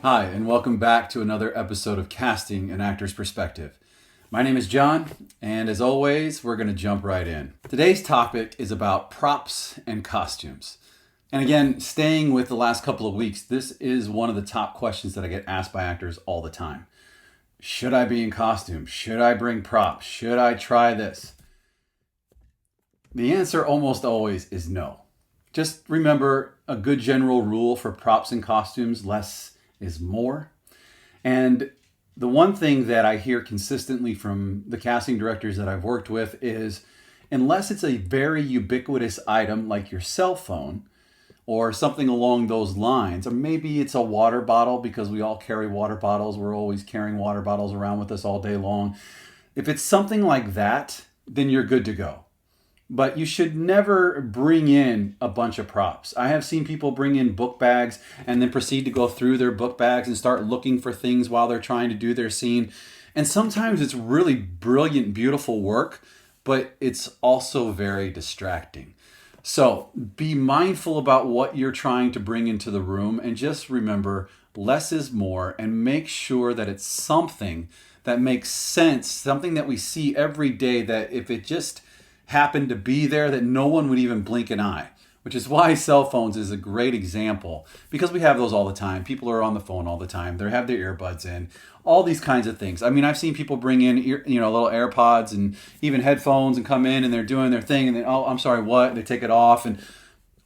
Hi, and welcome back to another episode of Casting an Actor's Perspective. My name is John, and as always, we're going to jump right in. Today's topic is about props and costumes. And again, staying with the last couple of weeks, this is one of the top questions that I get asked by actors all the time. Should I be in costume? Should I bring props? Should I try this? The answer almost always is no. Just remember a good general rule for props and costumes: less is more. And the one thing that I hear consistently from the casting directors that I've worked with is, unless it's a very ubiquitous item like your cell phone or something along those lines, or maybe it's a water bottle because we all carry water bottles. We're always carrying water bottles around with us all day long. If it's something like that, then you're good to go. But you should never bring in a bunch of props. I have seen people bring in book bags and then proceed to go through their book bags and start looking for things while they're trying to do their scene. And sometimes it's really brilliant, beautiful work, but it's also very distracting. So be mindful about what you're trying to bring into the room, and just remember, less is more, and make sure that it's something that makes sense, something that we see every day, that if it just happened to be there, that no one would even blink an eye. Which is why cell phones is a great example, because we have those all the time. People are on the phone all the time. They have their earbuds in, all these kinds of things. I mean, I've seen people bring in little AirPods and even headphones and come in and they're doing their thing and then, oh, I'm sorry, what? And they take it off and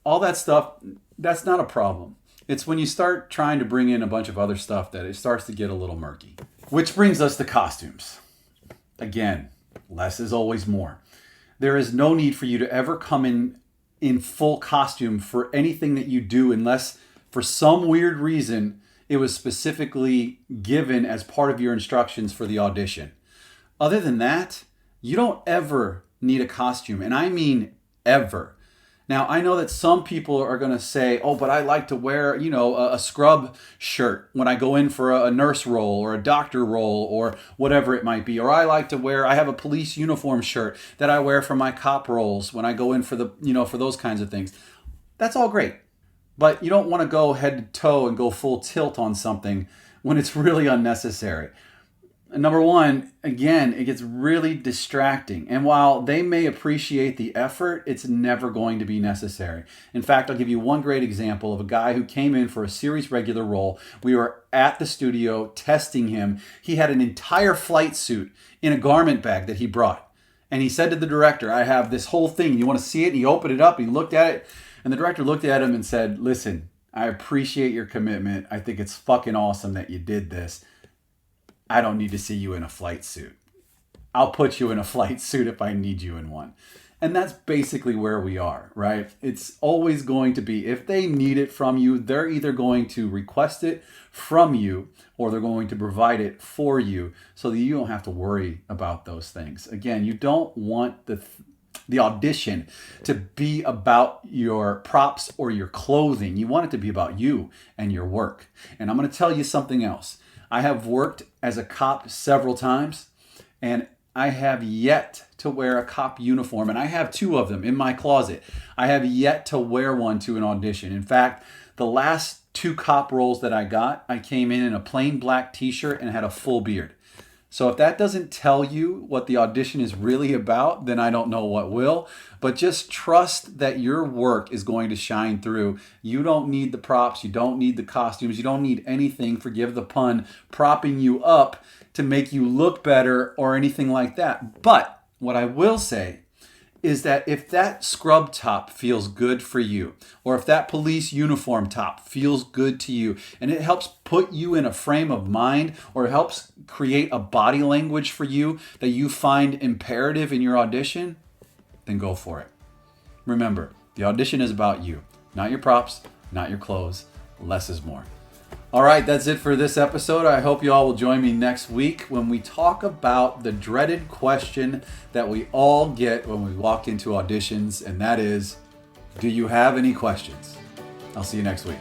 all that stuff. That's not a problem. It's when you start trying to bring in a bunch of other stuff that it starts to get a little murky. Which brings us to costumes. Again, less is always more. There is no need for you to ever come in full costume for anything that you do, unless for some weird reason it was specifically given as part of your instructions for the audition. Other than that, you don't ever need a costume, and I mean ever. Now, I know that some people are going to say, oh, but I like to wear, a scrub shirt when I go in for a nurse role or a doctor role or whatever it might be. Or I have a police uniform shirt that I wear for my cop roles when I go in for for those kinds of things. That's all great. But you don't want to go head to toe and go full tilt on something when it's really unnecessary. Number one, again, it gets really distracting. And while they may appreciate the effort, it's never going to be necessary. In fact, I'll give you one great example of a guy who came in for a series regular role. We were at the studio testing him. He had an entire flight suit in a garment bag that he brought. And he said to the director, I have this whole thing. You want to see it? And he opened it up. He looked at it. And the director looked at him and said, listen, I appreciate your commitment. I think it's fucking awesome that you did this. I don't need to see you in a flight suit. I'll put you in a flight suit if I need you in one. And that's basically where we are, right? It's always going to be, if they need it from you, they're either going to request it from you or they're going to provide it for you so that you don't have to worry about those things. Again, you don't want the audition to be about your props or your clothing. You want it to be about you and your work. And I'm going to tell you something else. I have worked as a cop several times, and I have yet to wear a cop uniform, and I have two of them in my closet. I have yet to wear one to an audition. In fact, the last two cop roles that I got, I came in a plain black t-shirt and had a full beard. So if that doesn't tell you what the audition is really about, then I don't know what will. But just trust that your work is going to shine through. You don't need the props. You don't need the costumes. You don't need anything, forgive the pun, propping you up to make you look better or anything like that. But what I will say is that if that scrub top feels good for you, or if that police uniform top feels good to you, and it helps put you in a frame of mind, or it helps create a body language for you that you find imperative in your audition, then go for it. Remember, the audition is about you, not your props, not your clothes. Less is more. All right, that's it for this episode. I hope you all will join me next week when we talk about the dreaded question that we all get when we walk into auditions, and that is, do you have any questions? I'll see you next week.